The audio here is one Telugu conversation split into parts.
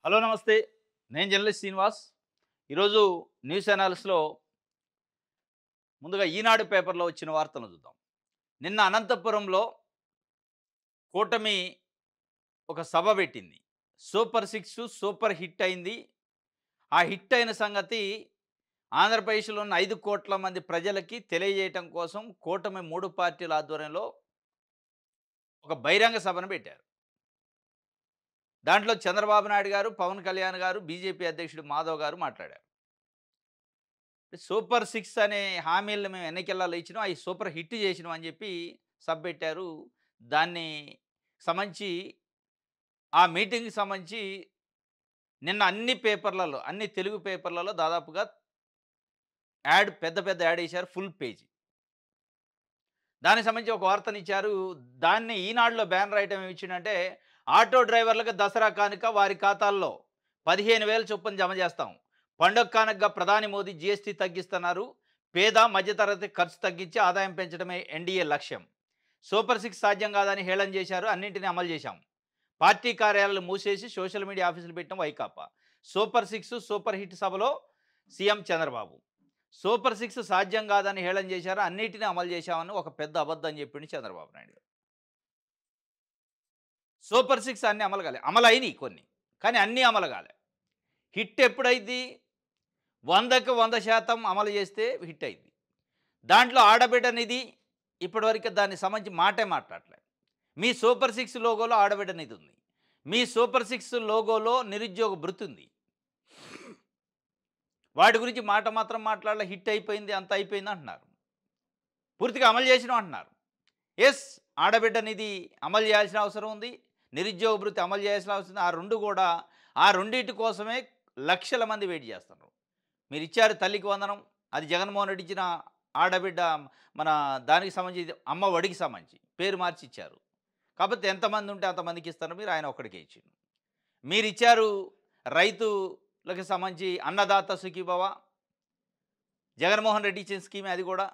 హలో నమస్తే. నేను జర్నలిస్ట్ శ్రీనివాస్. ఈరోజు న్యూస్ అనాలిసిస్‌లో ముందుగా ఈనాడు పేపర్‌లో వచ్చిన వార్తలను చూద్దాం. నిన్న అనంతపురంలో కూటమి ఒక సభ పెట్టింది. సూపర్ సిక్స్ సూపర్ హిట్ అయింది. ఆ హిట్ అయిన సంగతి ఆంధ్రప్రదేశ్‌లో ఉన్న 5,00,00,000 మంది ప్రజలకి తెలియజేయటం కోసం కూటమి 3 పార్టీల ఆధ్వర్యంలో ఒక బహిరంగ సభను పెట్టారు. దాంట్లో చంద్రబాబు నాయుడు గారు, పవన్ కళ్యాణ్ గారు, బీజేపీ అధ్యక్షుడు మాధవ్ గారు మాట్లాడారు. సూపర్ సిక్స్ అనే హామీలను మేము ఎన్నికలలో ఇచ్చినాం. అయి సూపర్ హిట్ చేసినాం అని చెప్పి సభ పెట్టారు. దాన్ని సంబంధించి ఆ మీటింగ్‌కి సంబంధించి నిన్న అన్ని పేపర్‌లలో, అన్ని తెలుగు పేపర్‌లలో దాదాపుగా పెద్ద పెద్ద యాడ్ ఏశారు ఫుల్ పేజీ. దానికి సంబంధించి ఒక వార్తనిచ్చారు. దాన్ని ఈనాడులో బ్యానర్ ఐటెమ్ ఏమిచ్చిండంటే, ఆటో డ్రైవర్లకు దసరా కానుక వారి ఖాతాల్లో 15,000 చొప్పున జమ చేస్తాం. పండుగ కానుకగా ప్రధాని మోదీ జీఎస్టీ తగ్గిస్తున్నారు. పేద, మధ్యతరగతి ఖర్చు తగ్గించి ఆదాయం పెంచడమే ఎన్డీఏ లక్ష్యం. సూపర్ సిక్స్ సాధ్యం కాదని హేళన చేశారు. అన్నింటినీ అమలు చేశాం. పార్టీ కార్యాలయాలు మూసేసి సోషల్ మీడియా ఆఫీసులు పెట్టిన Vaikapa. Super six super hit సభలో సీఎం చంద్రబాబు. సూపర్ సిక్స్ సాధ్యం కాదని హేళన చేశారు. అన్నిటిని అమలు చేశామని ఒక పెద్ద అబద్ధం చెప్పిండు చంద్రబాబు నాయుడు గారు. సూపర్ సిక్స్ అన్ని అమలు కాలే. అమలు అయినాయి కొన్ని, కానీ అన్నీ అమలు కాలే. హిట్ ఎప్పుడైంది? 100కి 100% అమలు చేస్తే హిట్ అయింది. దాంట్లో ఆడబిడ్డ నిధి ఇప్పటివరకు దానికి సంబంధించి మాటే మాట్లాడలే. మీ సూపర్ సిక్స్ లోగోలో ఆడబిడ్డ నిధి ఉంది. మీ సూపర్ సిక్స్ లోగోలో నిరుద్యోగ భృతి ఉంది. వాటి గురించి మాట మాత్రం మాట్లాడలే. హిట్ అయిపోయింది, అంత అయిపోయింది అంటున్నారు. పూర్తిగా అమలు చేసినాం అంటున్నారు. ఎస్, ఆడబిడ్డ నిధి అమలు చేయాల్సిన అవసరం ఉంది. నిరుద్యోగ భృతి అమలు చేయాల్సిన అవసరం ఉంది. ఆ రెండు కూడా, ఆ రెండింటి కోసమే లక్షల మంది వెయిట్ చేస్తున్నారు. మీరు ఇచ్చారు తల్లికి వందనం, అది జగన్మోహన్ రెడ్డి ఇచ్చిన ఆడబిడ్డ, మన దానికి సంబంధించి అమ్మ ఒడికి సంబంధించి పేరు మార్చి ఇచ్చారు. కాకపోతే ఎంతమంది ఉంటే అంతమందికి ఇస్తారు. మీరు ఆయన ఒక్కడికే ఇచ్చిండు. మీరు ఇచ్చారు రైతులకు సంబంధించి అన్నదాత సుఖీభవ, జగన్మోహన్ రెడ్డి ఇచ్చిన స్కీమే అది కూడా.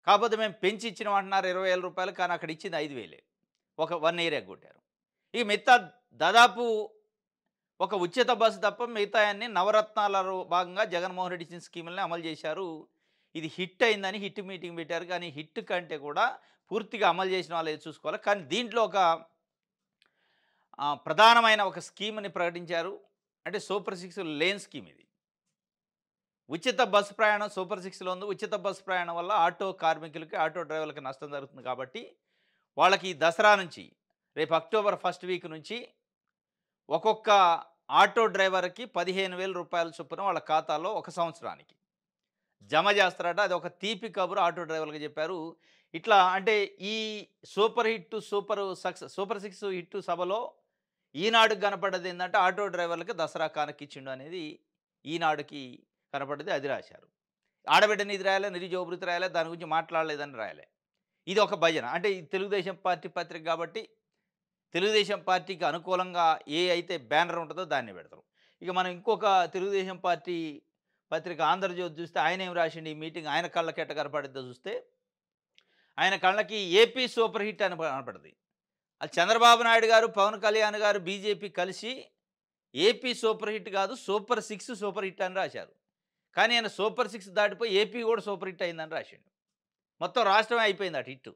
కాకపోతే మేము పెంచి ఇచ్చినాం అంటున్నారు 20,000 రూపాయలు, కానీ అక్కడ ఇచ్చింది 5,000. ఒక 1 ఇయర్ ఎగ్గొట్టారు. ఈ మిగతా దాదాపు ఒక ఉచిత బస్సు తప్ప మిగతా అన్ని నవరత్నాలలో భాగంగా జగన్మోహన్ రెడ్డి ఇచ్చిన స్కీములని అమలు చేశారు. ఇది హిట్ అయిందని హిట్ మీటింగ్ పెట్టారు. కానీ హిట్ కంటే కూడా పూర్తిగా అమలు చేసిన వాళ్ళు ఏది చూసుకోవాలి. కానీ దీంట్లో ఒక ప్రధానమైన ఒక స్కీమ్ని ప్రకటించారు. అంటే సూపర్ సిక్స్ లేన్ స్కీమ్ ఇది. ఉచిత బస్సు ప్రయాణం సూపర్ సిక్స్లో ఉంది. ఉచిత బస్సు ప్రయాణం వల్ల ఆటో కార్మికులకి, ఆటో డ్రైవర్లకి నష్టం జరుగుతుంది కాబట్టి వాళ్ళకి ఈ దసరా నుంచి, రేపు అక్టోబర్ 1 వీక్ నుంచి ఒక్కొక్క ఆటో డ్రైవర్కి 15,000 రూపాయల చొప్పున వాళ్ళ ఖాతాలో ఒక సంవత్సరానికి జమ చేస్తారట. అది ఒక తీపి కబురు ఆటో డ్రైవర్లకు చెప్పారు. ఇట్లా అంటే ఈ సూపర్ సిక్స్ హిట్ సభలో ఈనాడుకి కనపడ్డది ఏంటంటే, ఆటో డ్రైవర్లకి దసరా కానుక ఇచ్చిండు అనేది ఈనాడుకి కనపడ్డది. అది రాశారు. ఆడబిడ్డ నిధి రాయాలి, నిరుద్యోగ భృతి రాయాలి, దాని గురించి మాట్లాడలేదని రాయాలి. ఇది ఒక భజన. అంటే ఇది తెలుగుదేశం పార్టీ పత్రిక కాబట్టి తెలుగుదేశం పార్టీకి అనుకూలంగా ఏ అయితే బ్యానర్ ఉంటుందో దాన్ని పెడతారు. ఇక మనం ఇంకొక తెలుగుదేశం పార్టీ పత్రిక ఆంధ్రజ్యోతి చూస్తే ఆయన ఏం రాసిండు, ఈ మీటింగ్ ఆయన కళ్ళకి ఎట్ట కనపడిద్దో చూస్తే, ఆయన కళ్ళకి ఏపీ సూపర్ హిట్ అని కనపడుతుంది. అది చంద్రబాబు నాయుడు గారు, పవన్ కళ్యాణ్ గారు, బీజేపీ కలిసి ఏపీ సూపర్ హిట్ కాదు, సూపర్ సిక్స్ సూపర్ హిట్ అని రాశారు. కానీ ఆయన సూపర్ సిక్స్ దాటిపోయి ఏపీ కూడా సూపర్ హిట్ అయిందని రాసిండు. మొత్తం రాష్ట్రమే అయిపోయింది అటు హిట్.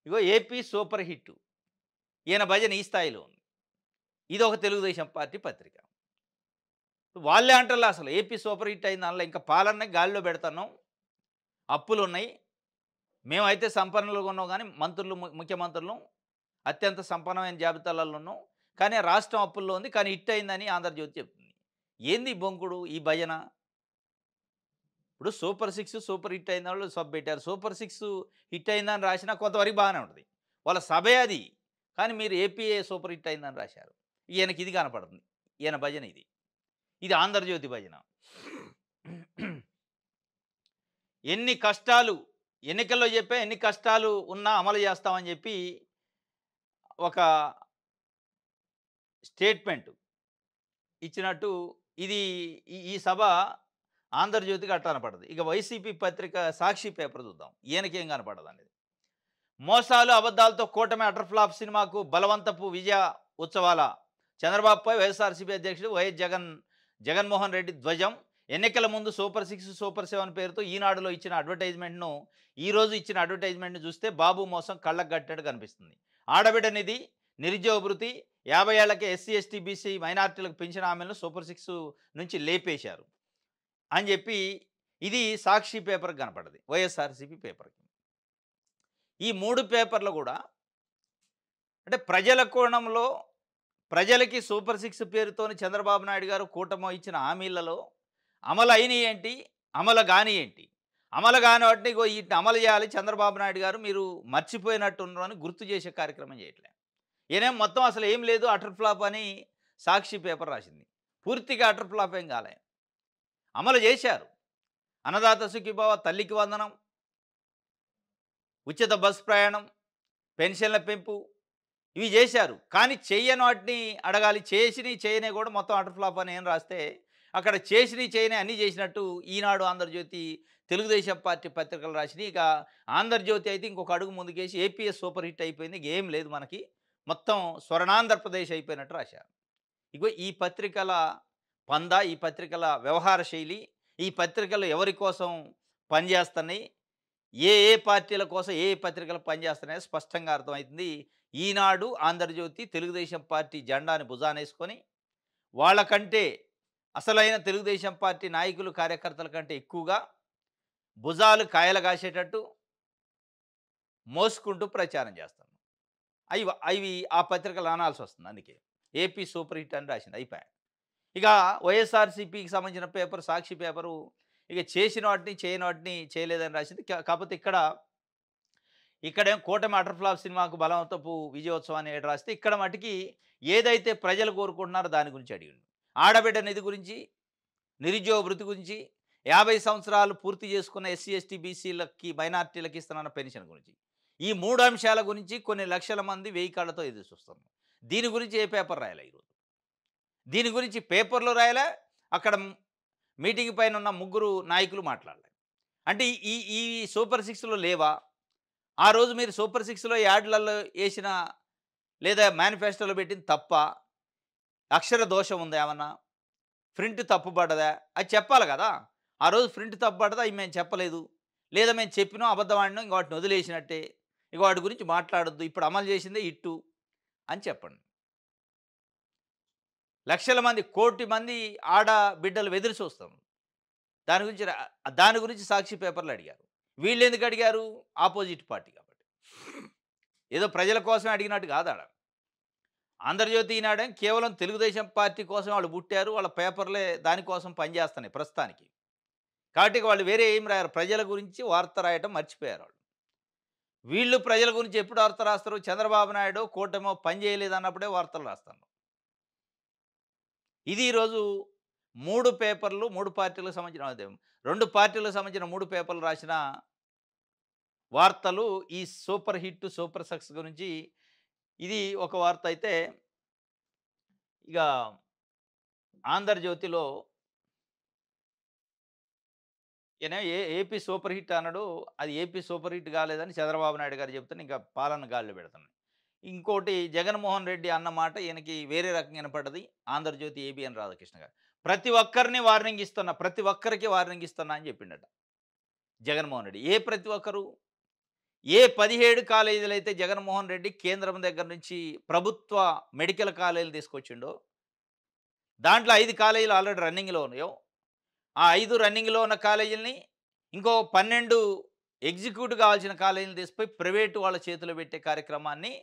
ఇగో ఏపీ సూపర్ హిట్. ఈయన భజన ఈ స్థాయిలో ఉంది. ఇది ఒక తెలుగుదేశం పార్టీ పత్రిక. వాళ్ళే అంటారు అసలు ఏపీ సూపర్ హిట్ అయింది అందులో ఇంకా పాలన్న గాలిలో పెడుతున్నాం, అప్పులు ఉన్నాయి, మేమైతే సంపన్నులుగా ఉన్నాం, కానీ మంత్రులు, ముఖ్యమంత్రులు అత్యంత సంపన్నమైన జాబితాలలో ఉన్నాం, కానీ రాష్ట్రం అప్పుల్లో ఉంది, కానీ హిట్ అయిందని ఆంధ్రజ్యోతి చెప్తుంది. ఏంది ఈ బొంకుడు, ఈ భజన? ఇప్పుడు సూపర్ సిక్స్ సూపర్ హిట్ అయిన వాళ్ళు సబ్ పెట్టారు. సూపర్ సిక్స్ హిట్ అయిందని రాసినా కొంతవరకు బాగానే ఉంటుంది, వాళ్ళ సభే అది. కానీ మీరు ఏపీఏ సూపర్ హిట్ అయిందని రాశారు. ఈయనకి ఇది కనపడుతుంది, ఈయన భజన ఇది. ఇది ఆంధ్రజ్యోతి భజన. ఎన్ని కష్టాలు ఎన్నికల్లో చెప్పే, ఎన్ని కష్టాలు ఉన్నా అమలు చేస్తామని చెప్పి ఒక స్టేట్మెంట్ ఇచ్చినట్టు ఇది ఈ సభ ఆంధ్రజ్యోతికి అట్లా కనపడదు. ఇక వైసీపీ పత్రిక సాక్షి పేపర్ చూద్దాం, ఈయనకేం కనపడదు అనేది. మోసాలు అబద్ధాలతో కూటమి అటర్ ఫ్లాప్ సినిమాకు బలవంతపు విజయ ఉత్సవాల చంద్రబాబుపై వైఎస్ఆర్సీపీ అధ్యక్షుడు జగన్మోహన్ రెడ్డి ధ్వజం. ఎన్నికల ముందు సూపర్ 6, సూపర్ 7 పేరుతో ఈనాడులో ఇచ్చిన అడ్వర్టైజ్మెంట్‌ను ఈరోజు ఇచ్చిన అడ్వర్టైజ్మెంట్‌ని చూస్తే బాబు మోసం కళ్ళకు కట్టినట్టు కనిపిస్తుంది. ఆడబిడ్డ నిధి, నిరుద్యోగ భృతి, 50 ఏళ్లకే ఎస్సీ, ఎస్టీ, బీసీ మైనారిటీలకు పెన్షన్ హామీలను సూపర్ 6 నుంచి లేపేశారు అని చెప్పి ఇది సాక్షి పేపర్‌కి కనపడ్డది. వైఎస్ఆర్సీపీ పేపర్‌కి. ఈ 3 పేపర్లు కూడా అంటే ప్రజల కోణంలో ప్రజలకి సూపర్ 6 పేరుతోని చంద్రబాబు నాయుడు గారు కూటమి ఇచ్చిన హామీలలో అమలు అయినయి ఏంటి? అమలు గాని ఏంటి? అమలు కాని వాటిని ఇగో వీటిని అమలు చేయాలి చంద్రబాబు నాయుడు గారు, మీరు మర్చిపోయినట్టున్నారు అని గుర్తు చేసే కార్యక్రమం చేయట్లే. ఈయనేం మొత్తం అసలు ఏం లేదు అటర్ ఫ్లాప్ అని సాక్షి పేపర్ రాసింది. పూర్తిగా అటర్ ఫ్లాప్ ఏం కాలే. అమలు చేశారు. అన్నదాత సుఖీభవ, తల్లికి వందనం, ఉచిత బస్ ప్రయాణం, పెన్షన్ల పెంపు ఇవి చేశారు. కానీ చెయ్యని వాటిని అడగాలి. చేసినవి చేయనే కూడా మొత్తం అటర్ ఫ్లాప్ అని ఏం రాస్తే అక్కడ చేసినవి చేయని అన్నీ చేసినట్టు ఈనాడు, ఆంధ్రజ్యోతి, తెలుగుదేశం పార్టీ పత్రికలు రాసినాయి. ఇక ఆంధ్రజ్యోతి అయితే ఇంకొక అడుగు ముందుకేసి ఏపీఎస్ సూపర్ హిట్ అయిపోయింది. ఏం లేదు మనకి, మొత్తం స్వర్ణాంధ్రప్రదేశ్ అయిపోయినట్టు రాశారు. ఇగో ఈ పత్రికల పందా, ఈ పత్రికల వ్యవహార శైలి, ఈ పత్రికలు ఎవరి కోసం పనిచేస్తున్నాయి, ఏ ఏ పార్టీల కోసం ఏ పత్రికలు పనిచేస్తున్నాయో స్పష్టంగా అర్థమవుతుంది. ఈనాడు, ఆంధ్రజ్యోతి తెలుగుదేశం పార్టీ జెండాని భుజానేసుకొని వాళ్ళకంటే అసలైన తెలుగుదేశం పార్టీ నాయకులు, కార్యకర్తల కంటే ఎక్కువగా భుజాలు కాయలు కాసేటట్టు మోసుకుంటూ ప్రచారం చేస్తాను. అవి ఆ పత్రికలు అనాల్సి వస్తుంది. అందుకే ఏపీ సూపర్ హిట్ అని రాసింది, అయిపోయాయి. ఇక వైఎస్ఆర్సీపీకి సంబంధించిన పేపర్ సాక్షి పేపరు ఇక చేసిన వాటిని చేయని వాటిని చేయలేదని రాసింది. కాకపోతే ఇక్కడేం కూటమి అటర్ ఫ్లాప్ సినిమాకు బలవంతపు విజయోత్సవాన్ని ఏడు రాస్తే ఇక్కడ మటుకి ఏదైతే ప్రజలు కోరుకుంటున్నారో దాని గురించి అడిగిండు. ఆడబిడ్డ నిధి గురించి, నిరుద్యోగ భృతి గురించి, 50 సంవత్సరాలు పూర్తి చేసుకున్న ఎస్సీ, ఎస్టీ, బీసీలకి, మైనార్టీలకి ఇస్తున్న పెన్షన్ గురించి, ఈ 3 అంశాల గురించి కొన్ని లక్షల మంది 1000 కాళ్ళతో ఎదురు చూస్తున్నారు. దీని గురించి ఏ పేపర్ రాయాలి ఈరోజు? దీని గురించి పేపర్లో రాయాలా, అక్కడ మీటింగ్ పైన ఉన్న 3 నాయకులు మాట్లాడాలి. అంటే ఈ ఈ సూపర్ 6లో లేవా? ఆ రోజు మీరు సూపర్ 6లో యాడ్లలో వేసిన లేదా మేనిఫెస్టోలో పెట్టింది తప్ప, అక్షర దోషం ఉందా, ఏమన్నా ప్రింట్ తప్పుపడ్డదా, అది చెప్పాలి కదా. ఆ రోజు ప్రింట్ తప్పుపడ్డదా, అవి మేము చెప్పలేదు, లేదా మేము చెప్పినాం అబద్ధం ఆడినాం, ఇంక వాటిని వదిలేసినట్టే, ఇక వాటి గురించి మాట్లాడొద్దు, ఇప్పుడు అమలు చేసిందే ఇట్టు అని చెప్పండి. లక్షల మంది, కోటి మంది ఆడబిడ్డలు ఎదురు చూస్తాం. దాని గురించి సాక్షి పేపర్లు అడిగారు. వీళ్ళు ఎందుకు అడిగారు? ఆపోజిట్ పార్టీ కాబట్టి. ఏదో ప్రజల కోసం అడిగినట్టు కాదు. ఆంధ్రజ్యోతి, ఈనాడు కేవలం తెలుగుదేశం పార్టీ కోసం వాళ్ళు పుట్టారు, వాళ్ళ పేపర్లే దానికోసం పనిచేస్తున్నాయి ప్రస్తుతానికి. కాబట్టి వాళ్ళు వేరే ఏం రాయారు, ప్రజల గురించి వార్త రాయటం మర్చిపోయారు వాళ్ళు. వీళ్ళు ప్రజల గురించి ఎప్పుడు వార్త రాస్తారు? చంద్రబాబు నాయుడు కూటమో పని చేయలేదు అన్నప్పుడే వార్తలు రాస్తారు. ఇది ఈరోజు 3 పేపర్లు, 3 పార్టీలకు సంబంధించిన 2 పార్టీలకు సంబంధించిన 3 పేపర్లు రాసిన వార్తలు ఈ సూపర్ హిట్, సూపర్ సక్సెస్ గురించి. ఇది ఒక వార్త అయితే, ఇక ఆంధ్రజ్యోతిలో ఏపీ సూపర్ హిట్ అన్నాడు. అది ఏపీ సూపర్ హిట్ కాలేదని చంద్రబాబు నాయుడు గారు చెప్తాను, ఇంకా పాలన గాల్లో పెడుతున్నాను. ఇంకోటి జగన్మోహన్ రెడ్డి అన్న మాట ఈయనకి వేరే రకంగా వినపడ్డది. ఆంధ్రజ్యోతి ఏబిఎన్ రాధాకృష్ణ గారు ప్రతి ఒక్కరికి వార్నింగ్ ఇస్తున్నా అని చెప్పిండట జగన్మోహన్ రెడ్డి. ప్రతి ఒక్కరు? 17 కాలేజీలు అయితే జగన్మోహన్ రెడ్డి కేంద్రం దగ్గర నుంచి ప్రభుత్వ మెడికల్ కాలేజీలు తీసుకొచ్చిండో, దాంట్లో 5 కాలేజీలు ఆల్రెడీ రన్నింగ్లో ఉన్నాయో, ఆ 5 రన్నింగ్లో ఉన్న కాలేజీలని ఇంకో 12 ఎగ్జిక్యూటివ్ కావాల్సిన కాలేజీలు తీసుకుపోయి ప్రైవేటు వాళ్ళ చేతిలో పెట్టే కార్యక్రమాన్ని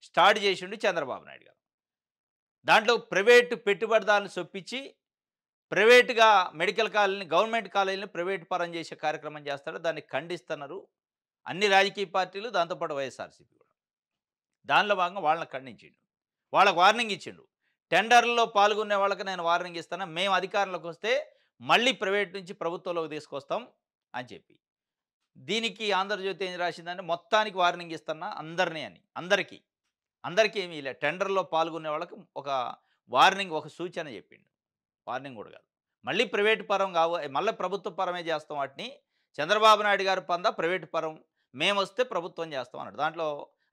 స్టార్ట్ చేసిండు చంద్రబాబు నాయుడు గారు. దాంట్లో ప్రైవేటు పెట్టుబడిదారులను చొప్పించి ప్రైవేటుగా మెడికల్ కాలేజీని, గవర్నమెంట్ కాలేజీని ప్రైవేటు పరం చేసే కార్యక్రమం చేస్తాడు. దాన్ని ఖండిస్తున్నారు అన్ని రాజకీయ పార్టీలు, దాంతోపాటు వైఎస్ఆర్సీపీ కూడా. దానిలో భాగంగా వాళ్ళని ఖండించిండు, వాళ్ళకు వార్నింగ్ ఇచ్చిండు. టెండర్లలో పాల్గొనే వాళ్ళకి నేను వార్నింగ్ ఇస్తాను, మేము అధికారంలోకి వస్తే మళ్ళీ ప్రైవేట్ నుంచి ప్రభుత్వంలోకి తీసుకొస్తాం అని చెప్పి. దీనికి ఆంధ్రజ్యోతి ఏం రాసిందంటే మొత్తానికి వార్నింగ్ ఇస్తున్నా అందరినీ అని. అందరికీ ఏమీ లేదు, టెండర్లో పాల్గొనే వాళ్ళకి ఒక వార్నింగ్, ఒక సూచన చెప్పిండు. వార్నింగ్ కూడా కాదు, మళ్ళీ ప్రైవేటు పరం మళ్ళీ ప్రభుత్వ పరమే చేస్తాం వాటిని. చంద్రబాబు నాయుడు గారు పందా ప్రైవేటు పరం, మేము వస్తే ప్రభుత్వం చేస్తాం అన్నాడు. దాంట్లో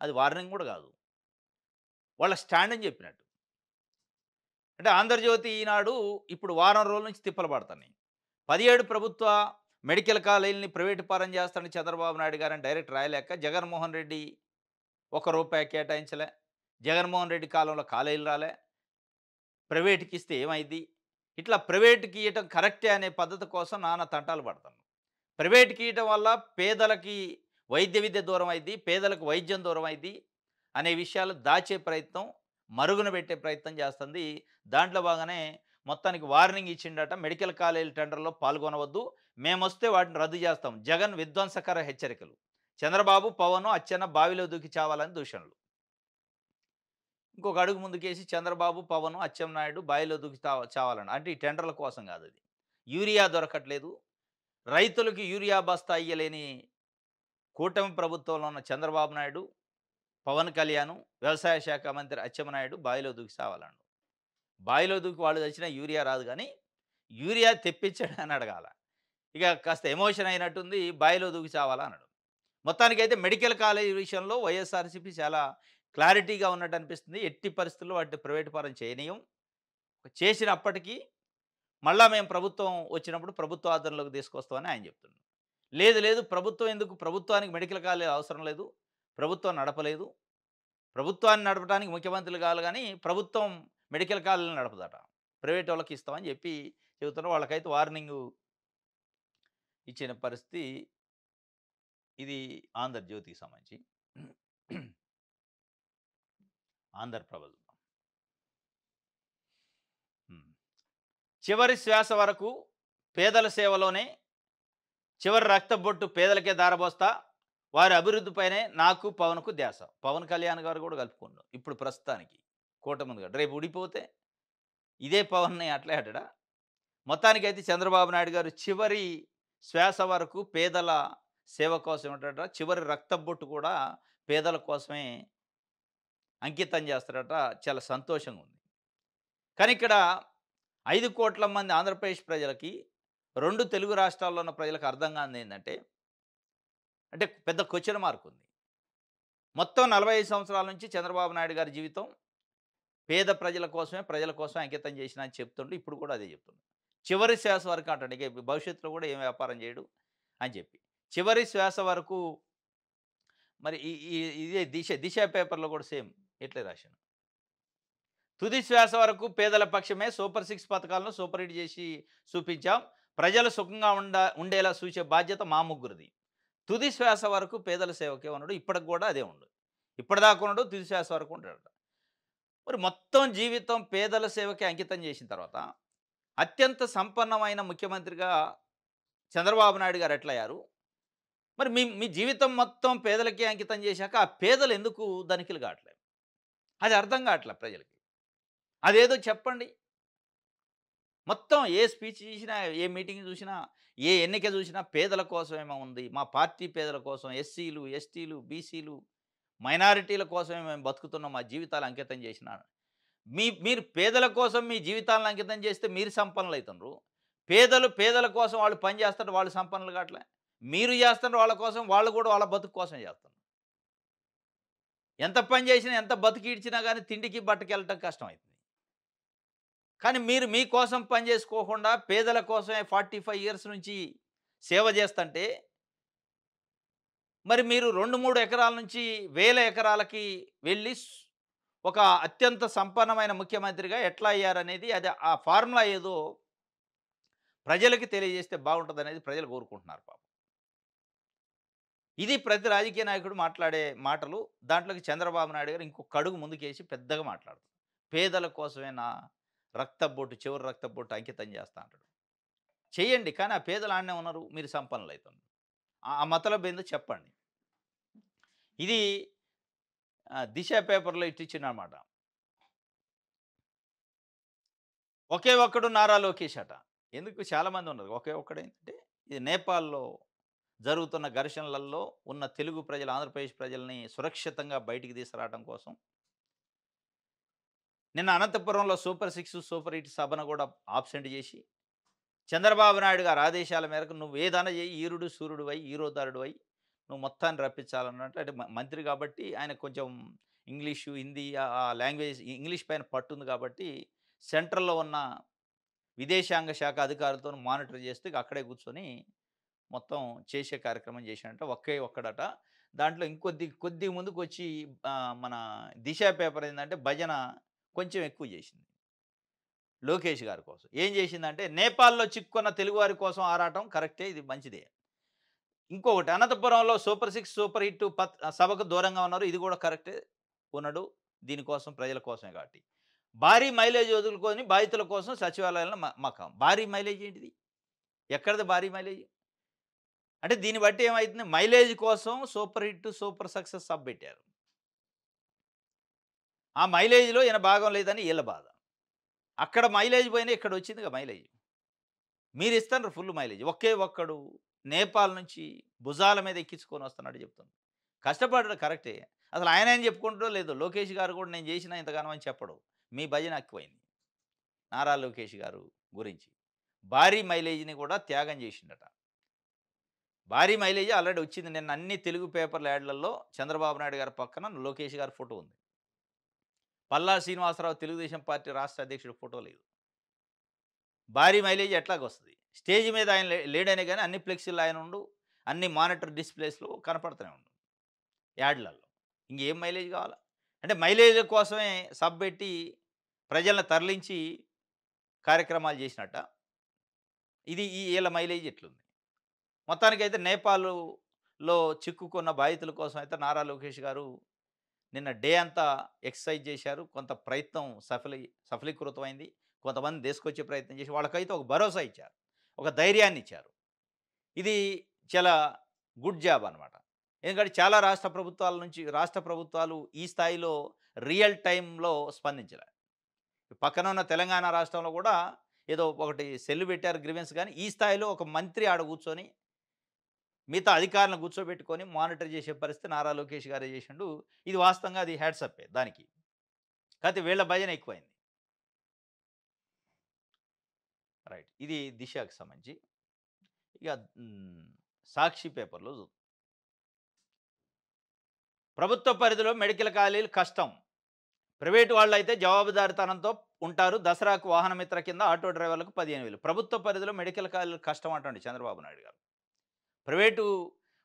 అది వార్నింగ్ కూడా కాదు, వాళ్ళ స్టాండ్ అని చెప్పినట్టు. అంటే ఆంధ్రజ్యోతి, ఈనాడు ఇప్పుడు వారం రోజుల నుంచి తిప్పలు పడుతున్నాయి. 17 ప్రభుత్వ మెడికల్ కాలేజీలని ప్రైవేటు పరం చేస్తానని చంద్రబాబు నాయుడు గారని డైరెక్ట్ రాయలేక, జగన్మోహన్ రెడ్డి రూపాయి కేటాయించలే. జగన్మోహన్ రెడ్డి కాలంలో కాలేజీలు రాలే. ప్రైవేట్‌కి ఇస్తే ఏమైద్ది? ఇట్లా ప్రైవేట్‌కి ఇయ్యటం కరెక్టే అనే పద్ధతి కోసం నానా తంటాలు పడతాను. ప్రైవేట్‌కి ఇయ్యటం వల్ల పేదలకి వైద్య విద్య దూరం అయిద్ది. పేదలకు వైద్యం దూరం అయిద్ది అనే విషయాలు దాచే ప్రయత్నం, మరుగున పెట్టే ప్రయత్నం చేస్తుంది. దాంట్లో భాగానే మొత్తానికి వార్నింగ్ ఇచ్చిండట. మెడికల్ కాలేజీల టెండర్‌లో పాల్గొనవద్దు. మేమొస్తే వాటిని రద్దు చేస్తాం. జగన్ విధ్వంసకర హెచ్చరికలు. చంద్రబాబు, పవన్, అచ్చెన్న బావిలో దూకి చావాలని దూషణలు. ఇంకొక అడుగు ముందుకేసి చంద్రబాబు, పవన్, అచ్చెన్నాయుడు బావిలో దూకి చావాలని. అంటే ఈ టెండర్ల కోసం కాదది. యూరియా దొరకట్లేదు. రైతులకు యూరియా బస్తా ఇయ్యలేని కూటమి ప్రభుత్వంలో ఉన్న చంద్రబాబు నాయుడు, పవన్ కళ్యాణ్, వ్యవసాయ శాఖ మంత్రి అచ్చెన్నాయుడు బావిలో దూకి సావాలన్నాడు. బావిలో దూకి వాళ్ళు తెచ్చినా యూరియా రాదు గానీ, యూరియా తెప్పించడని అడగాల. ఇక కాస్త ఎమోషన్ అయినట్టుంది. బావిలో దూకి చావాలా అన్నాడు. మొత్తానికైతే మెడికల్ కాలేజీ విషయంలో వైఎస్ఆర్‌సీపీ చాలా క్లారిటీగా ఉన్నట్టు అనిపిస్తుంది. ఎట్టి పరిస్థితుల్లో వాటిని ప్రైవేట్ పరం చేయనీయం. చేసినప్పటికీ మళ్ళా మేము ప్రభుత్వం వచ్చినప్పుడు ప్రభుత్వ ఆధీనంలోకి తీసుకొస్తామని ఆయన చెప్తున్నాడు. లేదు లేదు, ప్రభుత్వం ఎందుకు? ప్రభుత్వానికి మెడికల్ కాలేజ్ అవసరం లేదు. ప్రభుత్వం నడపలేదు. ప్రభుత్వాన్ని నడపడానికి ముఖ్యమంత్రులు కావాలి గానీ, ప్రభుత్వం మెడికల్ కాలేజీలు నడపదట. ప్రైవేట్ వాళ్ళకి ఇస్తామని చెప్పి చెబుతున్నారు. వాళ్ళకైతే వార్నింగు ఇచ్చిన పరిస్థితి. ఇది ఆంధ్రజ్యోతికి సంబంధించి. ఆంధ్రప్రభలు. హ్మ్. చివరి శ్వాస వరకు పేదల సేవలోనే, చివరి రక్తబొట్టు పేదలకే దారబోస్తా, వారి అభివృద్ధిపైనే నాకు, పవన్‌కు ధ్యాస. పవన్ కళ్యాణ్ గారు కూడా కలుపుకున్నాడు. ఇప్పుడు ప్రస్తుతానికి కూటమిది కాదు. రేపు ఊడిపోతే ఇదే పవన్‌ని అట్లే అంటాడా? మొత్తానికైతే చంద్రబాబు నాయుడు గారు చివరి శ్వాస వరకు పేదల సేవ కోసం ఏంటంట, చివరి రక్తబొట్టు కూడా పేదల కోసమే అంకితం చేస్తాడట. చాలా సంతోషంగా ఉంది. కానీ ఇక్కడ 5,00,00,000 మంది ఆంధ్రప్రదేశ్ ప్రజలకి, 2 తెలుగు రాష్ట్రాల్లో ఉన్న ప్రజలకు అర్థం కానిది ఏందంటే, అంటే పెద్ద క్వెషన్ మార్క్ ఉంది. మొత్తం 45 సంవత్సరాల నుంచి చంద్రబాబు నాయుడు గారి జీవితం పేద ప్రజల కోసమే, ప్రజల కోసమే అంకితం చేసిన అని చెప్తుండు. ఇప్పుడు కూడా అదే చెప్తుండు. చివరి శ్వాస వరకు అంటాడు. ఇక భవిష్యత్తులో కూడా ఏం వ్యాపారం చేయడు అని చెప్పి. చివరి శ్వాస వరకు. మరి ఈ ఈ ఇదే దిశ పేపర్‌లో కూడా సేమ్ ఇట్లే రాశాను. తుది శ్వాస వరకు పేదల పక్షమే, సూపర్ 6 పథకాలను సూపర్ హిట్ చేసి చూపించాం. ప్రజలు సుఖంగా ఉండేలా చూసే బాధ్యత మా ముగ్గురిది. తుది శ్వాస వరకు పేదల సేవకే ఉన్నాడు. ఇప్పటికి కూడా అదే ఉండు. ఇప్పటిదాకా ఉన్నాడు, తుది శ్వాస వరకు ఉంటాడట. మరి మొత్తం జీవితం పేదల సేవకే అంకితం చేసిన తర్వాత, అత్యంత సంపన్నమైన ముఖ్యమంత్రిగా చంద్రబాబు నాయుడు గారు ఎట్లయ్యారు? మరి మీ మీ జీవితం మొత్తం పేదలకే అంకితం చేశాక, ఆ పేదలు ఎందుకు ధనికులు కావట్లేదు? అది అర్థం కావట్లే ప్రజలకి. అదేదో చెప్పండి. మొత్తం ఏ స్పీచ్ చూసినా, ఏ మీటింగ్ చూసినా, ఏ ఎన్నిక చూసినా పేదల కోసమేమో ఉంది. మా పార్టీ పేదల కోసం, ఎస్సీలు, ఎస్టీలు, బీసీలు, మైనారిటీల కోసమే మేము బతుకుతున్నాం. మా జీవితాలు అంకితం చేసినాను. మీరు పేదల కోసం మీ జీవితాలను అంకితం చేస్తే మీరు సంపన్నులైతుండ్రు. పేదల కోసం వాళ్ళు పని చేస్తారు, వాళ్ళు సంపన్నులు కావట్లే. మీరు చేస్తున్నారు వాళ్ళ కోసం, వాళ్ళు కూడా వాళ్ళ బతుకు కోసం చేస్తున్నారు. ఎంత పని చేసినా, ఎంత బతికీడ్చినా గానీ తిండికి, బట్టకి వెళ్ళటం కష్టమైతుంది. కానీ మీరు మీకోసం పని చేసుకోకుండా పేదల కోసమే 45 ఇయర్స్ నుంచి సేవ చేస్తంటే, మరి మీరు 2, 3 ఎకరాల నుంచి వేల ఎకరాలకి వెళ్ళి ఒక అత్యంత సంపన్నమైన ముఖ్యమంత్రిగా ఎట్లా అయ్యారనేది, అది ఆ ఫార్ములా ఏదో ప్రజలకి తెలియజేస్తే బాగుంటుందనేది ప్రజలు కోరుకుంటున్నారు పాపం. ఇది ప్రతి రాజకీయ నాయకుడు మాట్లాడే మాటలు. దాంట్లోకి చంద్రబాబు నాయుడు గారు ఇంకొక అడుగు ముందుకేసి పెద్దగా మాట్లాడుతారు. పేదల కోసమే నా రక్తబొట్టు, చివరి రక్తబొట్టు అంకితం చేస్తా అంటాడు. చేయండి. కానీ ఆ పేదలు ఆడనే ఉన్నారు. మీరు సంపన్నులైతున్నారు. ఆ మతలబ్ ఏందో చెప్పండి. ఇది దిశ పేపర్‌లో ఇట్టిచ్చిండనమాట. ఒకే ఒక్కడు నారా లోకేష్ అట. ఎందుకు చాలామంది ఉన్నారు. ఒకే ఒక్కడేంటంటే, ఇది నేపాల్‌లో జరుగుతున్న ఘర్షణలలో ఉన్న తెలుగు ప్రజలు, ఆంధ్రప్రదేశ్ ప్రజల్ని సురక్షితంగా బయటికి తీసుకురావడం కోసం నిన్న అనంతపురంలో సూపర్ 6, సూపర్ 8 సభను కూడా ఆబ్సెంట్ చేసి, చంద్రబాబు నాయుడు గారి ఆదేశాల మేరకు నువ్వు ఏదైనా చెయ్యి, ఈరుడు సూర్యుడివై, హీరోదారుడివై నువ్వు మొత్తాన్ని రప్పించాలన్నట్టు. అంటే మంత్రి కాబట్టి ఆయన కొంచెం ఇంగ్లీషు, హిందీ, ఆ లాంగ్వేజ్ ఇంగ్లీష్ పైన పట్టుంది కాబట్టి సెంట్రల్‌లో ఉన్న విదేశాంగ శాఖ అధికారులతో మానిటర్ చేస్తూ ఇక అక్కడే కూర్చొని మొత్తం చేసే కార్యక్రమం చేశాడంట. ఒకే ఒక్కడట. దాంట్లో కొద్ది ముందుకొచ్చి మన 'దిశ' పేపర్ ఏందంటే భజన కొంచెం ఎక్కువ చేసింది. లోకేష్ గారి కోసం. ఏం చేసిందంటే నేపాల్‌లో చిక్కుకున్న తెలుగువారి కోసం ఆరాటం కరెక్టే ఇది మంచిదే. ఇంకొకటి అనంతపురంలో సూపర్ 6, సూపర్ హిట్ సభకు దూరంగా ఉన్నారు. ఇది కూడా కరెక్టే. ఉన్నాడు. దీనికోసం ప్రజల కోసమే కాబట్టి. భారీ మైలేజ్ వదులుకొని బాధితుల కోసం సచివాలయాలను మకాం. భారీ మైలేజ్ ఏంటిది? ఎక్కడిది భారీ మైలేజ్? అంటే దీన్ని బట్టి ఏమైతుంది మైలేజ్ కోసం super hit, super success sub పెట్టారు. ఆ మైలేజ్‌లో ఈయన భాగం లేదని ఈళ్ళ బాధ. అక్కడ మైలేజ్ పోయినా ఇక్కడ వచ్చిందిగా మైలేజ్. మీరిస్తున్నారు ఫుల్ మైలేజ్. ఒకే ఒక్కడు నేపాల్ నుంచి భుజాల మీద ఎక్కించుకొని వస్తున్నాడు చెప్తుంది. కష్టపడ్డాడు కరెక్టే. అసలు ఆయన ఏం చెప్పుకుంటాడో లేదో లోకేష్ గారు కూడా నేను చేసినా ఇంతగానం అని చెప్పడు. మీ భజన ఎక్కువైంది. నారా లోకేష్ గారు గురించి. భారీ మైలేజ్‌ని కూడా త్యాగం చేసిండట. భారీ మైలేజే ఆల్రెడీ వచ్చింది. నిన్న అన్ని తెలుగు పేపర్ల యాడ్‌లలో చంద్రబాబు నాయుడు గారి పక్కన లోకేష్ గారి ఫోటో ఉంది. పల్లా శ్రీనివాసరావు తెలుగుదేశం పార్టీ రాష్ట్ర అధ్యక్షుడి ఫోటో లేదు. భారీ మైలేజ్ ఎట్లాగొస్తది? స్టేజ్ మీద ఆయన లేడనే గాని అన్ని ఫ్లెక్సీల్లో ఆయన ఉండు. అన్ని మానిటర్ డిస్‌ప్లేస్‌లో కనపడుతూనే ఉండు. యాడ్‌లలో. ఇంకేం మైలేజ్ కావాలా? అంటే మైలేజ్ కోసమే సబ్ పెట్టి ప్రజల్ని తరలించి కార్యక్రమాలు చేసినట్టా? ఇది ఈళ్ళ మైలేజ్ ఎట్లుంది? మొత్తానికైతే నేపాల్‌లో చిక్కుకున్న బాధితుల కోసం అయితే నారా లోకేష్ గారు నిన్న డే అంతా ఎక్సర్సైజ్ చేశారు. కొంత ప్రయత్నం సఫలీకృతమైంది. కొంతమందిని తీసుకొచ్చే ప్రయత్నం చేసి వాళ్ళకైతే ఒక భరోసా ఇచ్చారు. ఒక ధైర్యాన్ని ఇచ్చారు. ఇది చాలా గుడ్ జాబ్ అనమాట. ఎందుకంటే చాలా రాష్ట్ర ప్రభుత్వాలు ఈ స్థాయిలో రియల్ టైమ్‌లో స్పందించలే. పక్కన ఉన్న తెలంగాణ రాష్ట్రంలో కూడా ఏదో ఒకటి సెల్ పెట్టారు గ్రీవెన్స్ గానీ, ఈ స్థాయిలో ఒక మంత్రి ఆడ కూర్చొని మిగతా అధికారులను కూర్చోబెట్టుకొని మానిటర్ చేసే పరిస్థితి నారా లోకేష్ గారే చేసిండు. ఇది వాస్తవంగా అది హ్యాట్సప్పే దానికి. కాకపోతే వీళ్ళ భజన ఎక్కువైంది. రైట్. ఇది దిశకి సంబంధించి. ఇక సాక్షి పేపర్‌లో ప్రభుత్వ పరిధిలో మెడికల్ కాలేజీలు కష్టం. ప్రైవేటు వాళ్ళైతే జవాబుదారీతనంతో ఉంటారు. దసరాకు వాహనమిత్ర కింద ఆటో డ్రైవర్లకు 15,000. ప్రభుత్వ పరిధిలో మెడికల్ కాలేజీలు కష్టం అంటండి చంద్రబాబు నాయుడు గారు. ప్రైవేటు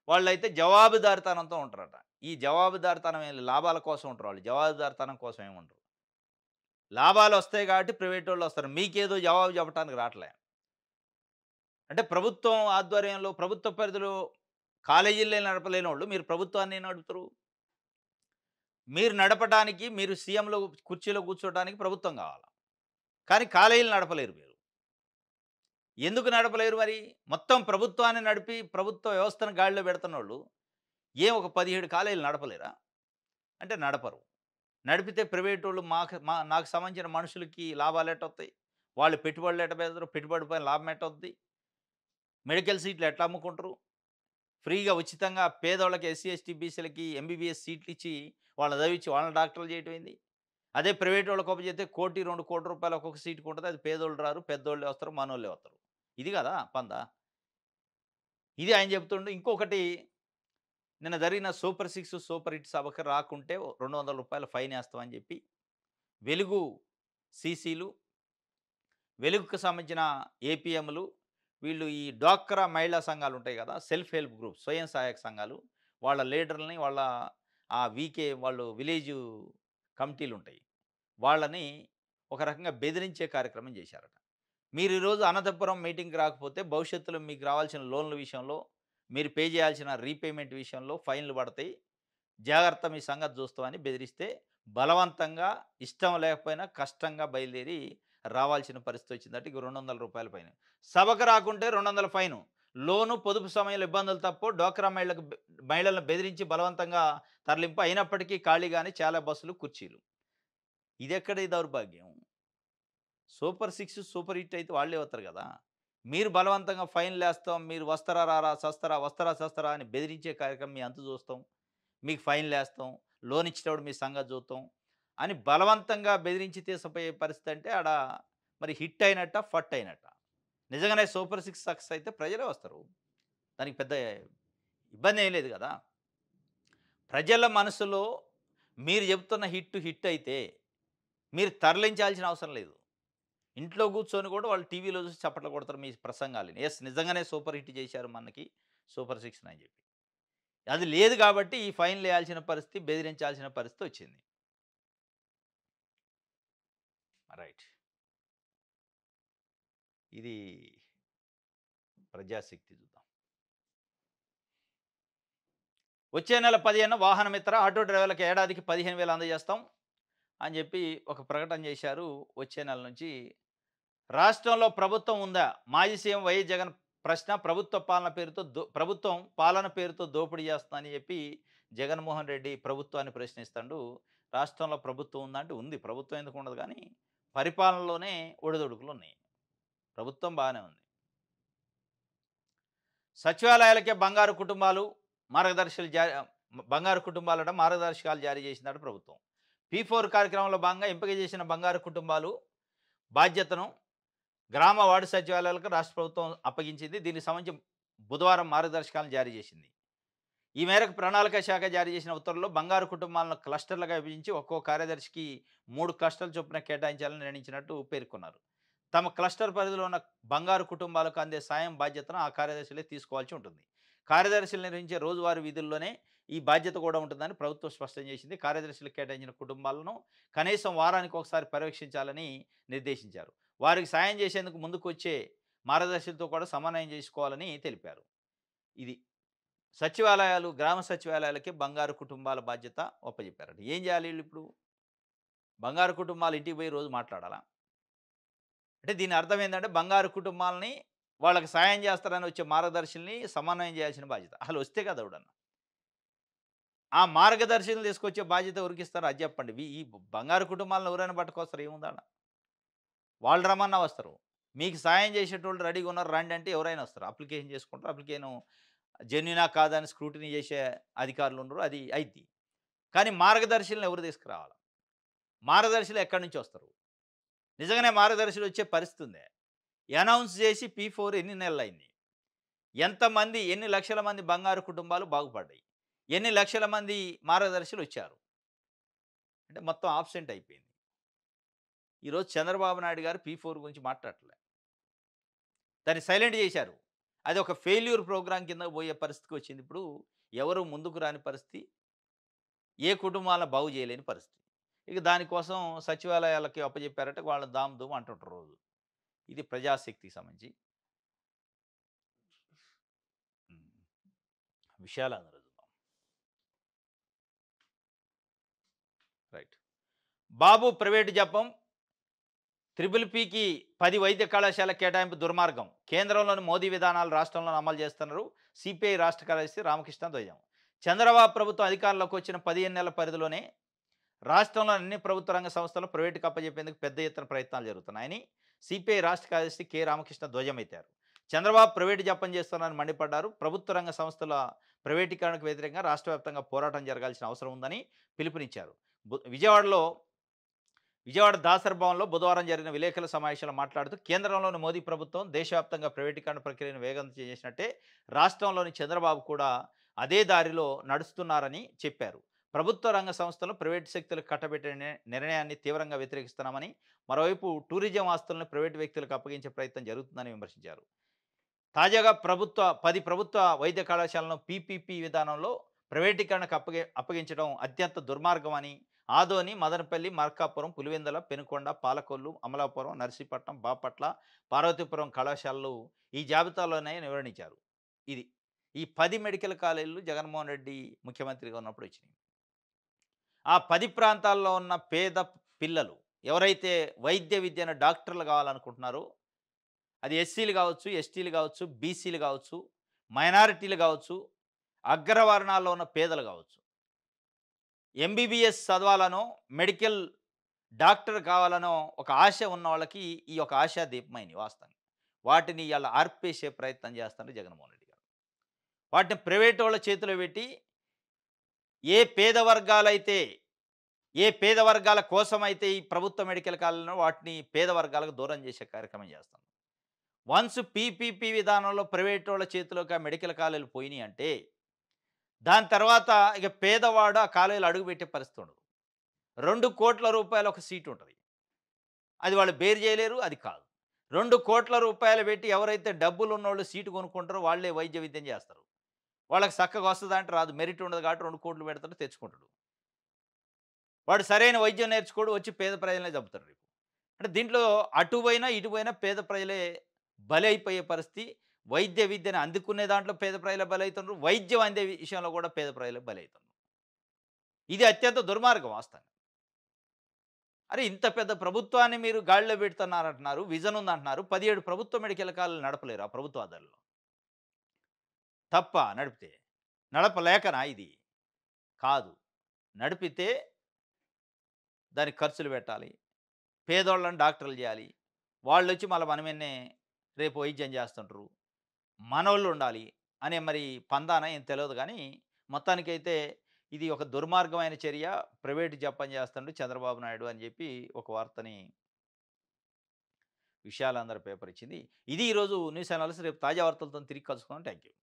వాళ్ళైతే జవాబుదారీతనంతో ఉంటారట. ఈ జవాబుదారీతనం లాభాల కోసం ఉంటారు వాళ్ళు. జవాబుదారీతనం కోసం ఏమి ఉండరు. లాభాలు వస్తాయి కాబట్టి ప్రైవేటోళ్ళు వస్తారు. మీకేదో జవాబు చెప్పడానికి రావట్లే. అంటే ప్రభుత్వం ఆధ్వర్యంలో ప్రభుత్వ పరిధిలో కాలేజీలే నడపలేనోళ్ళు మీరు ప్రభుత్వాన్ని నడుపుతారు. మీరు నడపడానికి మీరు సీఎంలో కుర్చీలో కూర్చోవడానికి ప్రభుత్వం కావాలా. కానీ కాలేజీలు నడపలేరు మీరు. ఎందుకు నడపలేరు మరి? మొత్తం ప్రభుత్వాన్ని నడిపి ప్రభుత్వ వ్యవస్థను గాడిలో పెడుతున్నోళ్ళు ఒక 17 కాలేజీలు నడపలేరా? అంటే నడపరు. నడిపితే ప్రైవేటోళ్ళు నాకు సంబంధించిన మనుషులకి లాభాలు ఎట్టొస్తాయి? వాళ్ళు పెట్టుబడులు ఎట్ట పెడతారు? పెట్టుబడి పైన లాభం ఎట్టొద్ది? మెడికల్ సీట్లు ఎట్లా అమ్ముకుంటారు? ఫ్రీగా ఉచితంగా పేదోళ్ళకి ఎస్సీ, ఎస్టీ, బీసీలకి ఎంబీబీఎస్ సీట్లు ఇచ్చి వాళ్ళని చదివించి వాళ్ళని డాక్టర్లు చేయటం ఏంది? అదే ప్రైవేట్ వాళ్ళకి అప్పచెప్తే 1,00,00,000, 2,00,00,000 రూపాయలు ఒక్కొక్క సీటుకి ఉంటది. అది పేదోళ్ళు రారు, పెద్దోళ్ళే వస్తారు, మనోళ్ళే వస్తారు. ఇది కదా పందా. ఇది ఆయన చెప్తుండు. ఇంకొకటి నిన్న జరిగిన సూపర్ 6, సూపర్ హిట్ సభకు రాకుంటే రూ. 200 ఫైన్ ఏస్తామని చెప్పి వెలుగు సీసీలు, వెలుగుకు సంబంధించిన ఏపీఎంలు వీళ్ళు ఈ డ్వాక్రా మహిళా సంఘాలు ఉంటాయి కదా! సెల్ఫ్ హెల్ప్ గ్రూప్ స్వయం సహాయక సంఘాలు వాళ్ళ లీడర్‌లని వాళ్ళ వాళ్ళు విలేజు కమిటీలుంటాయి. వాళ్ళని ఒక రకంగా బెదిరించే కార్యక్రమం చేశారట. మీరు ఈరోజు అనంతపురం మీటింగ్‌కి రాకపోతే భవిష్యత్తులో మీకు రావాల్సిన లోన్‌ల విషయంలో, మీరు పే చేయాల్సిన రీపేమెంట్ విషయంలో ఫైన్‌లు పడతాయి. జాగ్రత్త మీ సంగతి చూస్తామని బెదిరిస్తే బలవంతంగా ఇష్టం లేకపోయినా కష్టంగా బయలుదేరి రావాల్సిన పరిస్థితి వచ్చిందట. ఇక రూ. 200 ఫైన్. సభకు రాకుంటే 200 ఫైను. లోను, పొదుపు సమయంలో ఇబ్బందులు తప్పవు. డ్వాక్రా మహిళలను బెదిరించి బలవంతంగా తరలింపు. అయినప్పటికీ ఖాళీగానే చాలా బస్సులు, కుర్చీలు. ఇదెక్కడి దౌర్భాగ్యం? సూపర్ 6, సూపర్ హిట్ అయితే వాళ్ళే వస్తారు కదా! మీరు బలవంతంగా ఫైన్‌లేస్తాం. మీరు వస్తారా రారా, సస్తారా, వస్తారా సస్తారా అని బెదిరించే కార్యక్రమం మీ అంతు చూస్తాం. మీకు ఫైన్‌లేస్తాం. లోన్ ఇచ్చేటప్పుడు మీ సంగతి చూస్తాం అని బలవంతంగా బెదిరించి తీసుకుపోయే పరిస్థితి అంటే ఆడ మరి హిట్ అయినట్టా, ఫట్ అయినట్టా? నిజంగానే సూపర్ 6 సక్సెస్ అయితే ప్రజలే వస్తారు. దానికి పెద్ద ఇబ్బంది ఏం లేదు కదా! ప్రజల మనసులో మీరు చెప్తున్న హిట్ అయితే మీరు తరలించాల్సిన అవసరం లేదు. ఇంట్లో కూర్చొని కూడా వాళ్ళు టీవీలో చూసి చప్పట్లు కొడతారు మీ ప్రసంగాలని. యెస్, నిజంగానే సూపర్ హిట్ చేశారు మనకి సూపర్ 6 అని చెప్పి. అది లేదు కాబట్టి ఈ ఫైన్‌లేయాల్సిన పరిస్థితి, బెదిరించాల్సిన పరిస్థితి వచ్చింది. రైట్. ఇది ప్రజాశక్తి చూద్దాం. వచ్చే నెల 15న వాహనమిత్ర ఆటో డ్రైవర్లకు ఏడాదికి 15,000 అందజేస్తాం అని చెప్పి ఒక ప్రకటన చేశారు. వచ్చే నెల నుంచి రాష్ట్రంలో ప్రభుత్వం ఉందా? మాజీ సీఎం వైఎస్ జగన్ ప్రశ్న. ప్రభుత్వం పాలన పేరుతో దోపిడీ చేస్తుందని చెప్పి జగన్మోహన్ రెడ్డి ప్రభుత్వాన్ని ప్రశ్నిస్తాడు. రాష్ట్రంలో ప్రభుత్వం ఉందా అంటే ఉంది. ప్రభుత్వం ఎందుకు ఉండదు కానీ పరిపాలనలోనే ఒడిదుడుకులు ఉన్నాయి. ప్రభుత్వం బాగానే ఉంది. సచివాలయాలకే బంగారు కుటుంబాలట మార్గదర్శకాలు జారీ చేసిందట ప్రభుత్వం. P4 కార్యక్రమంలో భాగంగా ఎంపిక చేసిన బంగారు కుటుంబాలు బాధ్యతను గ్రామ వార్డు సచివాలయాలకు రాష్ట్ర ప్రభుత్వం అప్పగించింది. దీనికి సంబంధించి బుధవారం మార్గదర్శకాలను జారీ చేసింది. ఈ మేరకు ప్రణాళిక శాఖ జారీ చేసిన ఉత్తర్వుల్లో బంగారు కుటుంబాలను క్లస్టర్లుగా విభజించి ఒక్కో కార్యదర్శికి 3 క్లస్టర్ల చొప్పున కేటాయించాలని నిర్ణయించినట్టు పేర్కొన్నారు. తమ క్లస్టర్ పరిధిలో ఉన్న బంగారు కుటుంబాలకు అందే సాయం బాధ్యతను ఆ కార్యదర్శులే తీసుకోవాల్సి ఉంటుంది. కార్యదర్శులు నిర్వహించే రోజువారీ విధుల్లోనే ఈ బాధ్యత కూడా ఉంటుందని ప్రభుత్వం స్పష్టం చేసింది. కార్యదర్శులకు కేటాయించిన కుటుంబాలను కనీసం వారానికి ఒకసారి పర్యవేక్షించాలని నిర్దేశించారు. వారికి సాయం చేసేందుకు ముందుకు వచ్చే మార్గదర్శులతో కూడా సమన్వయం చేసుకోవాలని తెలిపారు. ఇది గ్రామ సచివాలయాలకి బంగారు కుటుంబాల బాధ్యత ఒప్పజెప్పారట. ఏం చేయాలి వీళ్ళు ఇప్పుడు? బంగారు కుటుంబాలు ఇంటికి పోయి రోజు మాట్లాడాలా? అంటే దీని అర్థం ఏంటంటే బంగారు కుటుంబాలని వాళ్ళకి సాయం చేస్తారని వచ్చే మార్గదర్శుల్ని సమన్వయం చేయాల్సిన బాధ్యత. అసలు వస్తే కదా ఎవడన్నా. ఆ మార్గదర్శులను తీసుకొచ్చే బాధ్యత ఎవరికిస్తారు అది చెప్పండి. ఈ బంగారు కుటుంబాలను ఎవరైనా పట్టుకొస్తారు ఏముందాడ? వాళ్ళు రమ్మన్నా వస్తారు. మీకు సాయం చేసేటోళ్ళు రెడీగా ఉన్నారు రండి అంటే ఎవరైనా వస్తారు. అప్లికేషన్ చేసుకుంటారు. అప్లికేషన్ జెన్యూనా కాదా అని స్క్రూటినీ చేసే అధికారులు ఉండరు. అది అయిద్ది. కానీ మార్గదర్శులను ఎవరు తీసుకురావాలి? మార్గదర్శులు ఎక్కడి నుంచి వస్తారు? నిజంగానే మార్గదర్శులు వచ్చే పరిస్థితి ఉందే. అనౌన్స్ చేసి P4 ఎన్ని నెలలైంది? ఎంతమంది, ఎన్ని లక్షల మంది బంగారు కుటుంబాలు బాగుపడ్డాయి? ఎన్ని లక్షల మంది మార్గదర్శులు వచ్చారు? అంటే మొత్తం ఆబ్సెంట్ అయిపోయింది. ఈరోజు చంద్రబాబు నాయుడు గారు P4 గురించి మాట్లాడట్లే. దాన్ని సైలెంట్ చేశారు. అది ఒక ఫెయిల్యూర్ ప్రోగ్రామ్ కింద పోయే పరిస్థితికి వచ్చింది. ఇప్పుడు ఎవరు ముందుకు రాని పరిస్థితి, ఏ కుటుంబాలను బాగు చేయలేని పరిస్థితి. ఇక దానికోసం సచివాలయాలకి అప్పచెప్పారంటే వాళ్ళు దామ్ దూమ్ అంటుంటారు రోజు. ఇది ప్రజాశక్తికి సంబంధించి విషయాలు అందరూ చూద్దాం. రైట్. బాబు ప్రైవేటు జపం. PPPకి 10 వైద్య కళాశాల కేటాయింపు దుర్మార్గం. కేంద్రంలోని మోదీ విధానాలు రాష్ట్రంలో అమలు చేస్తున్నారు. సిపిఐ రాష్ట్ర కార్యదర్శి రామకృష్ణ ధ్వజం. చంద్రబాబు ప్రభుత్వం అధికారంలోకి వచ్చిన 15 నెలల పరిధిలోనే రాష్ట్రంలో అన్ని ప్రభుత్వ రంగ సంస్థలు ప్రైవేటుకు అప్పజెప్పేందుకు పెద్ద ఎత్తున ప్రయత్నాలు జరుగుతున్నాయని సిపిఐ రాష్ట్ర కార్యదర్శి కె రామకృష్ణ ధ్వజమెత్తారు. చంద్రబాబు ప్రైవేటు జపం చేస్తున్నారని మండిపడ్డారు. ప్రభుత్వ రంగ సంస్థల ప్రైవేటీకరణకు వ్యతిరేకంగా రాష్ట్ర వ్యాప్తంగా పోరాటం జరగాల్సిన అవసరం ఉందని పిలుపునిచ్చారు. విజయవాడ దాసర్ భవన్లో బుధవారం జరిగిన విలేకరుల సమావేశంలో మాట్లాడుతూ కేంద్రంలోని మోదీ ప్రభుత్వం దేశవ్యాప్తంగా ప్రైవేటీకరణ ప్రక్రియను వేగవంతం చేసినట్టే రాష్ట్రంలోని చంద్రబాబు కూడా అదే దారిలో నడుస్తున్నారని చెప్పారు. ప్రభుత్వ రంగ సంస్థలు ప్రైవేటు శక్తులకు కట్టబెట్టే నిర్ణయాన్ని తీవ్రంగా వ్యతిరేకిస్తున్నామని, మరోవైపు టూరిజం ఆస్తులను ప్రైవేటు వ్యక్తులకు అప్పగించే ప్రయత్నం జరుగుతుందని విమర్శించారు. తాజాగా 10 ప్రభుత్వ వైద్య కళాశాలను PPP విధానంలో ప్రైవేటీకరణకు అప్పగించడం అత్యంత దుర్మార్గమని, ఆదోని, మదనపల్లి, మార్కాపురం, పులివెందుల, పెనుకొండ, పాలకొల్లు, అమలాపురం, నర్సీపట్నం, బాపట్ల, పార్వతీపురం కళాశాలలు ఈ జాబితాలోనే వివరించారు. ఈ 10 మెడికల్ కాలేజీలు జగన్మోహన్ రెడ్డి ముఖ్యమంత్రిగా ఉన్నప్పుడు వచ్చినాయి. ఆ 10 ప్రాంతాల్లో ఉన్న పేద పిల్లలు ఎవరైతే వైద్య విద్యను డాక్టర్లు కావాలనుకుంటున్నారో, అది ఎస్సీలు కావచ్చు, ఎస్టీలు కావచ్చు, బీసీలు కావచ్చు, మైనారిటీలు కావచ్చు, అగ్రవర్ణాల్లో ఉన్న పేదలు కావచ్చు, MBBS చదవాలనో మెడికల్ డాక్టర్ కావాలనో ఒక ఆశ ఉన్న వాళ్ళకి ఈ ఒక ఆశా దీపమైంది వాస్తవంగా. వాటిని ఇలా ఆర్పేసే ప్రయత్నం చేస్తున్నారు జగన్మోహన్ రెడ్డి గారు. వాటిని ప్రైవేట్ వాళ్ళ చేతిలో పెట్టి ఏ పేద వర్గాల కోసమైతే ఈ ప్రభుత్వ మెడికల్ కాలేజీలను వాటిని పేద వర్గాలకు దూరం చేసే కార్యక్రమం చేస్తాం. వన్స్ PPP విధానంలో ప్రైవేట్ వాళ్ళ చేతిలోకి ఆ మెడికల్ కాలేజీలు పోయినాయి అంటే దాని తర్వాత ఇక పేదవాడు ఆ కాలేజీలో అడుగుపెట్టే పరిస్థితి ఉండదు. 2 కోట్ల రూపాయలు ఒక సీటు ఉంటుంది. అది వాళ్ళు బేర్ చేయలేరు. అది కాదు. 2,00,00,000 పెట్టి ఎవరైతే డబ్బులున్నోళ్ళు సీటు కొనుక్కుంటారో వాళ్ళే వైద్య విద్యను చేస్తారు. వాళ్ళకి చక్కగా వస్తదంటే రాదు. మెరిట్ ఉండదు కాబట్టి 2,00,00,000 పెడతాడు తెచ్చుకుంటాడు. వాడు సరైన వైద్యం నేర్చుకోడు వచ్చి పేద ప్రజలనే చంపుతాడు రేపు. అంటే దీంట్లో అటు పోయినా, ఇటు పోయినా పేద ప్రజలే బలైపోయే పరిస్థితి. వైద్య విద్యను అందుకునే దాంట్లో పేద ప్రజలే బలైతున్నారు. వైద్యం అందే విషయంలో కూడా పేద ప్రజలే బలైతున్నారు. ఇది అత్యంత దుర్మార్గం వాస్తవంగా. అరే! ఇంత పెద్ద ప్రభుత్వాన్ని మీరు గాడిలో పెడుతున్నారంటున్నారు. విజన్ ఉందంటున్నారు. 17 ప్రభుత్వ మెడికల్ కాలేజీలు నడపలేరా ప్రభుత్వ ఆధ్వర్యంలో? తప్పా నడిపితే? నడపలేకనా ఇది? కాదు. నడిపితే దానికి ఖర్చులు పెట్టాలి. పేదోళ్ళని డాక్టర్లు చేయాలి. వాళ్ళొచ్చి మళ్ళా మన మీదనే రేపు వైద్యం చేస్తుంటారు. మనోళ్ళుండాలి అనే మరి పందాన ఏం తెలవదు గానీ, మొత్తానికైతే ఇది ఒక దుర్మార్గమైన చర్య. ప్రైవేట్ జపం చేస్తుండు చంద్రబాబు నాయుడు అని చెప్పి ఒక వార్తని విశాలాంధ్ర పేపర్ ఇచ్చింది. ఇది ఈరోజు న్యూస్ అనాలిసిస్. రేపు తాజా వార్తలతోని తిరిగి కలుసుకుందాం. Thank you.